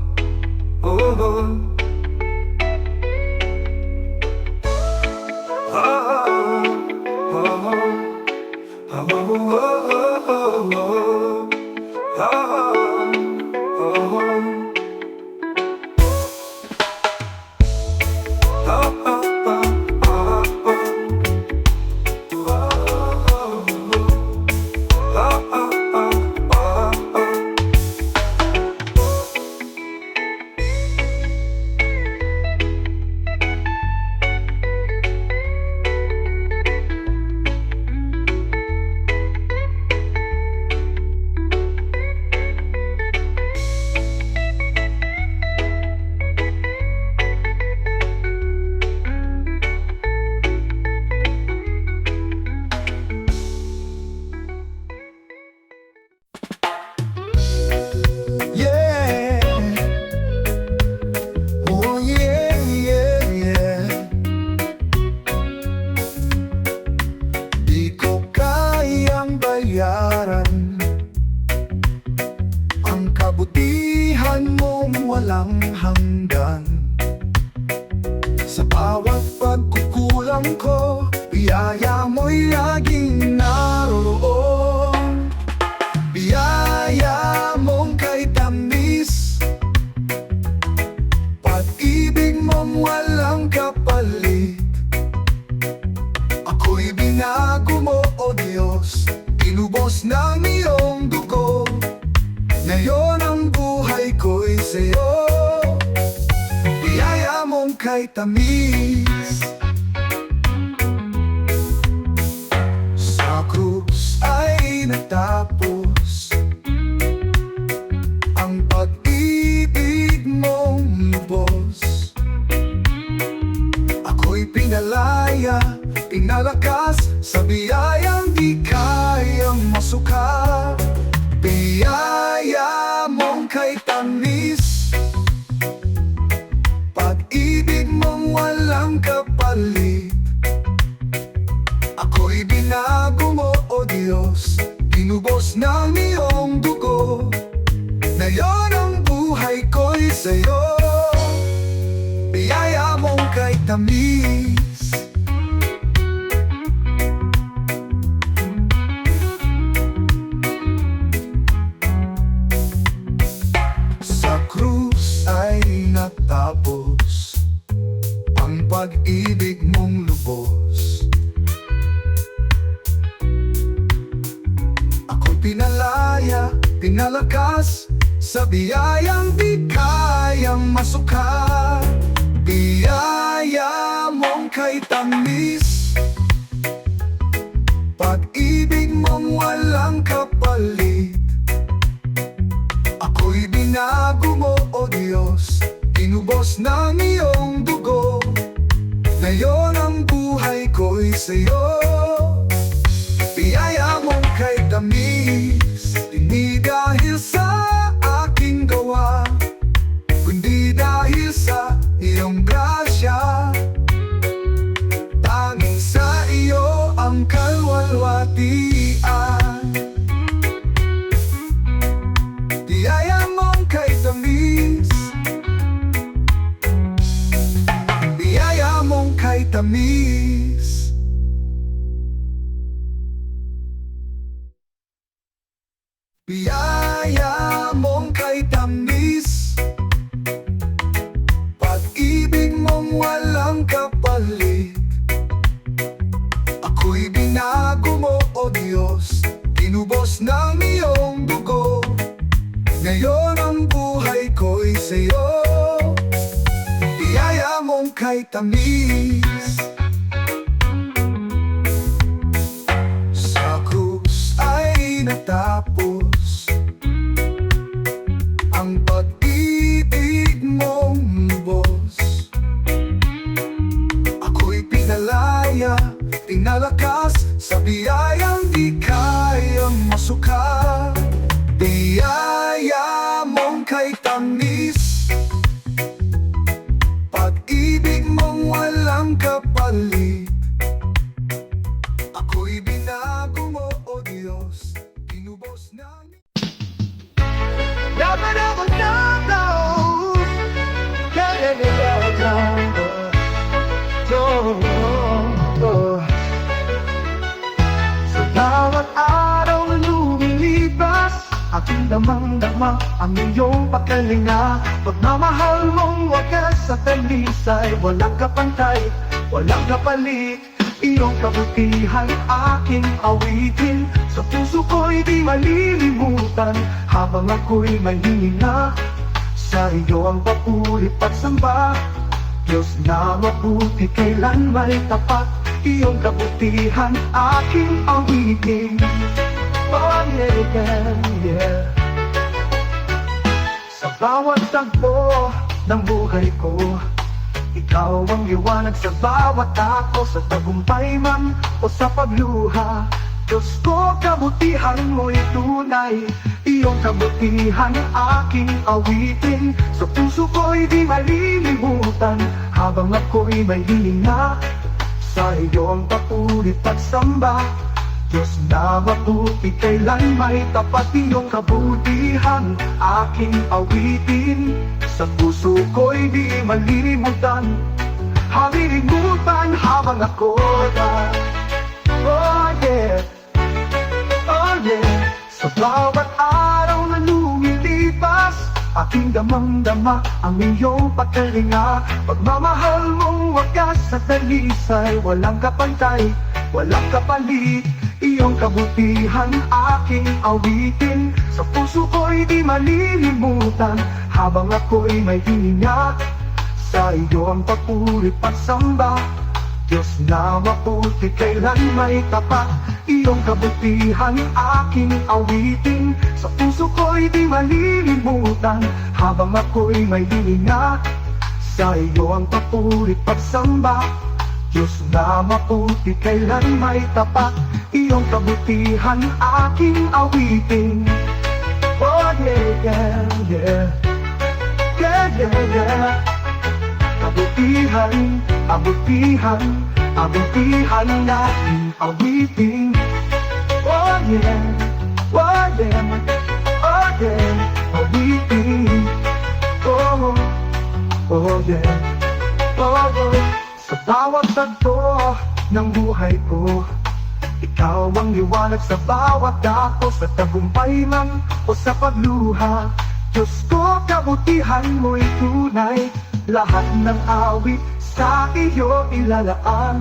Di ko kayang bayaran ang kabutihan mong walang hanggan. Sa bawat pagkukulang ko, biyaya mo'y laging naroon. Biyaya mong kay tamis, pag-ibig mong walang kapalit. Ako'y binago mo, O Diyos, tinubos ng iyong dugo. Ngayon ang buhay ko'y sa'yo. Biyaya mong kay tamis. Sa krus ay natapos ang pag-ibig mong lubos. Ako'y pinalaya, pinalakas sa biyayang di kayang masuka. Biyaya mong kay tamis, pag-ibig mong walang kapalit. Ako'y binago mo, O Diyos, tinubos ng iyong dugo. Ngayon ang buhay ko'y sa'yo. Biyaya mong kay tamis. pag-ibig mong lubos. Ako'y pinalaya, pinalakas sa biyayang di kayang masukat. Biyaya mong kay tamis, pag-ibig mong walang kapalit. Ako'y binago mo, O Diyos, tinubos ng iyong dugo. Ngayon ang buhay ko'y sa'yo. Biyaya mong kay tamis, hindi dahil sa aking gawa, kundi dahil sa iyong grasya. Tanging sa iyo ang kalwalwatian. Biyaya mong kay tamis, biyaya mong kay tamis. Biyaya mong kay tamis, pag-ibig mong walang kapalit. Ako'y binago mo, O Diyos, tinubos ng iyong dugo. Ngayon ang buhay ko'y sa'yo. Biyaya mong kay tamis. Sa krus ay natapos ang pag-ibig mong lubos. Ako'y pinalaya, pinalakas sa biyayang di kayang masukat. Biyaya mong kay tamis, pag-ibig mong walang kapalit. Ako'y binago mo, O Diyos, tinubos ng sa bawat araw na lumilipas, aking damang-dama ang iyong pagkalinga. Pagmamahal mong wagas sa talisay, walang kapantay, walang kapalit. Iyong kabutihan aking awitin, sa puso ko'y di malilimutan. Habang ako'y may hininga, sa iyo ang papuri pagsamba. Diyos na mabuti, kailan may tapat. Iyong kabutihan aking awitin. Oh yeah, yeah. Sa bawat tagpo ng buhay ko, ikaw ang liwanag sa bawat ako. Sa tagumpay man o sa pagluha, Diyos ko, kabutihan mo'y tunay. Iyong kabutihan aking awitin, sa puso ko'y di malilimutan. Habang ako'y may hininga, sa iyo ang papuri pagsamba. Diyos na mabuti, kailan may tapat. Iyong kabutihan aking awitin, sa puso ko'y di malilimutan. Halilimutan habang ako na. Oh yeah, oh yeah. Sa bawat araw na lumilipas, aking damang-dama ang iyong pagkalinga. Pagmamahal mong wagas sa talisay, walang kapantay, walang kapalit. Iyong kabutihan aking awitin, sa puso ko'y di malilimutan. Habang ako'y may hininga, sa iyo ang papuri pagsamba. Diyos na mabuti, kailan may tapat. Iyong kabutihan aking awitin, sa puso ko'y di malilimutan. Habang ako'y may hininga, sa iyo ang papuri pagsamba. Diyos na mabuti, kailan may tapat. Iyong kabutihan aking awitin. Oh yeah, yeah, yeah. Yeah, yeah, yeah. Kabutihan, kabutihan, kabutihan natin awitin. Oh yeah, oh yeah, oh yeah, awitin. Oh, oh yeah, oh yeah. Sa bawat tagpo ng buhay ko, ikaw ang liwanag sa bawat dako. Sa tagumpay man o sa pagluha, Diyos ko, kabutihan mo'y tunay. Lahat ng awit sa iyo ilalaan.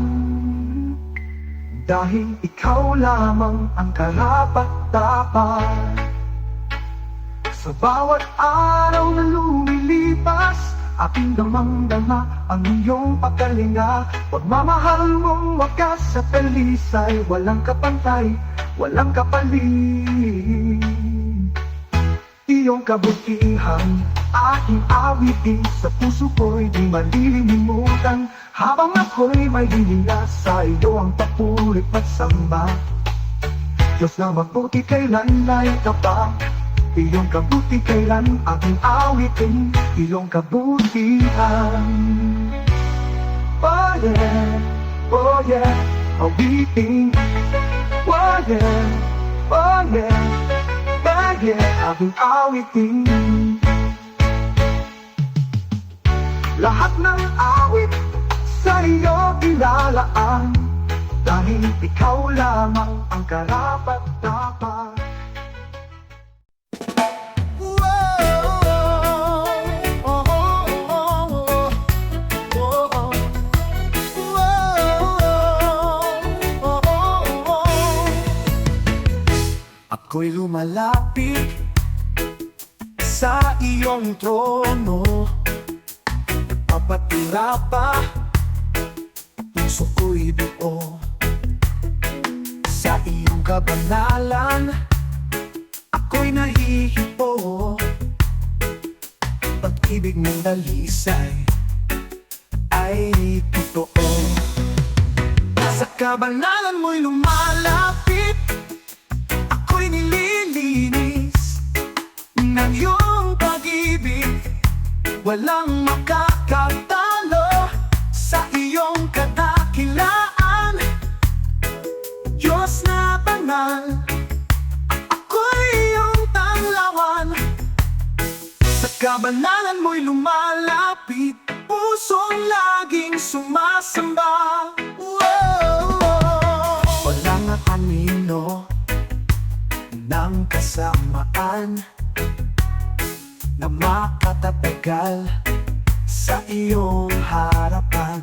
Dahil ikaw lamang ang karapat-dapat. Sa bawat araw na lumilipas, aking damang-dama ang iyong pagkalinga. Pagmamahal mong wakas at talisay, walang kapantay, walang kapalit. Iyong kabutihan, aking awitin, sa puso ko'y di malilimutan. Habang ako'y may hininga, sa iyo ang papuri at samba. Diyos na mabuti, kailan ay tapat. Iyong kabuti kailan aking awitin, iyong kabutihan. Oh yeah, oh yeah, awitin. Oh yeah, oh yeah, oh yeah, aking awitin. Lahat ng awit sa iyo ilalaan, dahil ikaw lamang ang karapat-dapat. Ako'y lumalapit sa iyong trono, nagpapatira pa, puso ko'y buo. Sa iyong kabanalan, ako'y nahihipo. Pag-ibig ng dalisay ay totoo. Sa kabanalan mo'y lumalapit, ako'y nililinis ng iyong pag-ibig. Walang makakatalo sa iyong kadakilaan. Diyos na banal, ako'y iyong tanglawan. Sa kabanalan mo'y lumalapit, pusong laging sumasamba. Walang anino ng kasamaan na makatatagal sa iyong harapan.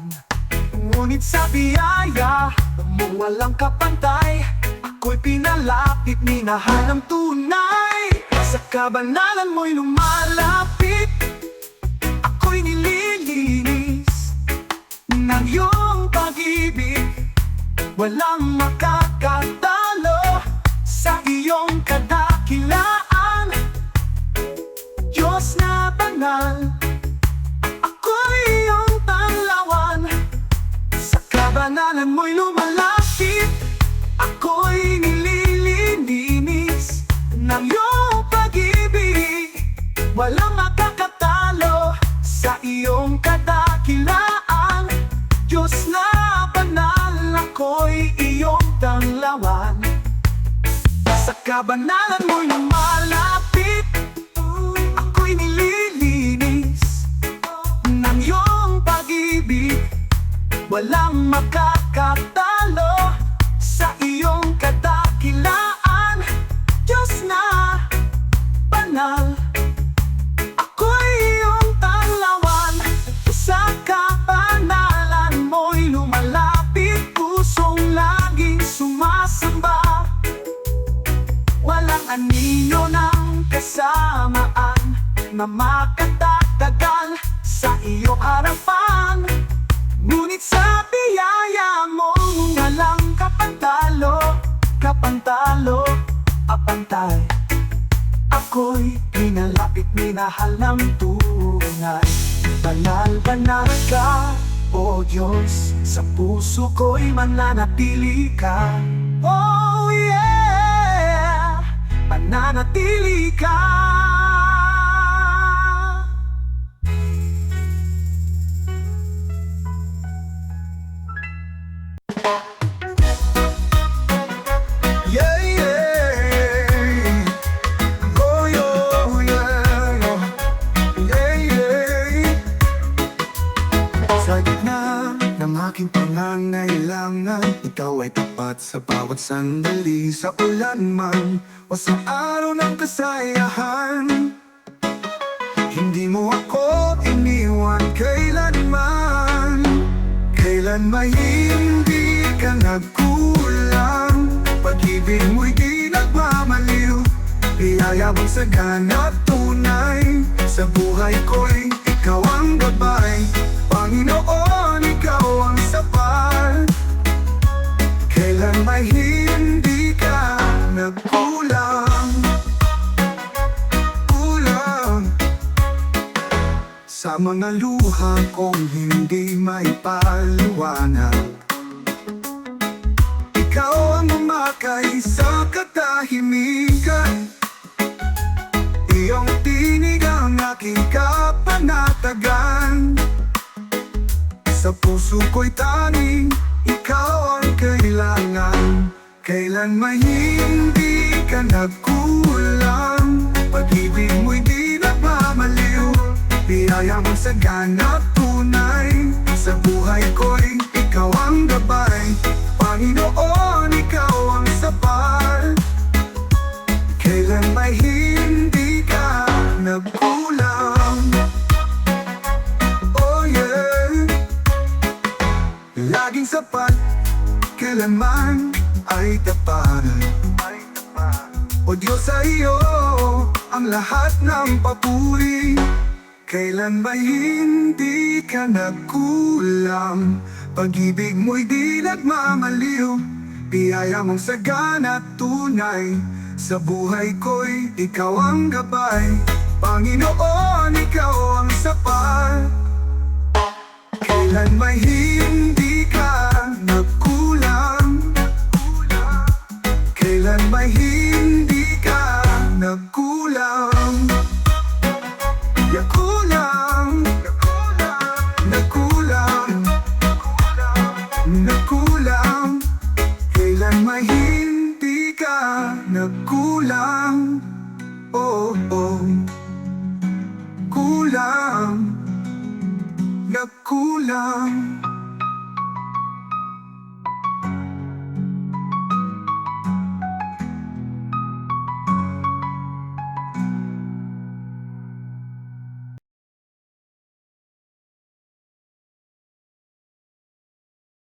Ngunit sa biyaya mong walang kapantay, ako'y pinalapit, minahal ng tunay. Sa kabanalan mo'y lumalapit, ako'y nililinis ng iyong pag-ibig. Walang makakatalo sa iyong kadakilaan. Diyos na banal, ako'y iyong tanglawan. Sa kabanalan mo'y lumalapit, ako'y nililinis ng iyong pag-ibig. Walang makakatalo sa iyong kadakilaan. Diyos na banal, ako'y iyong tanglawan. Sa kabanalan mo'y lumalapit, ako'y nililinis ng iyong pag-ibig. Walang makakatalo sa iyong kadakilaan. Diyos na banal, ako'y iyong tanglawan. Sa kabanalan mo'y lumalapit, pusong laging sumasamba. Walang anino ng kasamaan na makatatagal sa iyong harapan. Ngunit sa biyaya mong walang kapantalo, kapantalo, apantay. Ako'y pinalapit, minahal ng tunay. Banal-banal ka, O Diyos, sa puso ko'y mananatili ka. Oh yeah, mananatili ka. Yeah, yeah. Oh, yeah, yeah, yeah. Sa gitna ng aking pangangailangan, ikaw ay tapat sa bawat sandali. Sa ulan man o sa araw ng kasayahan, hindi mo ako iniwan kailanman. Kailan may hindi ka nagkulang, pag-ibig mo'y di nagmamaliw. Biyaya mong sagana at tunay, sa buhay ko'y ikaw ang gabay. Panginoon, ikaw ang sapat. Kailan may hindi ka nagkulang, sa mga luha kong hindi maipaliwanag. Ikaw ang umakay sa katahimikan, iyong tinig ang aking kapanatagan. Sa puso ko'y tanging ikaw ang kailangan. Kailan may hindi ka nagkulang, pag-ibig mo'y di nagmamaliw. Biyaya mong sagana at tunay, sa buhay ko'y ikaw ang gabay. Panginoon, ikaw ang sapat. Kailan may hindi ka nagkulang. Oh yeah. Laging sapat, kailanman ay tapat. O Diyos, sa iyo ang lahat ng papuri. Kailan ba hindi ka nagkulang, pag-ibig mo'y di nagmamaliw. Biyaya mong sagana at tunay, sa buhay ko'y ikaw ang gabay. Panginoon, ikaw ang sapat. Kailan may hindi ka nagkulang, kailan may hindi ka nagkulang. Nagkulang, kailan may hindi ka nagkulang. Oh, oh, kulang, nagkulang.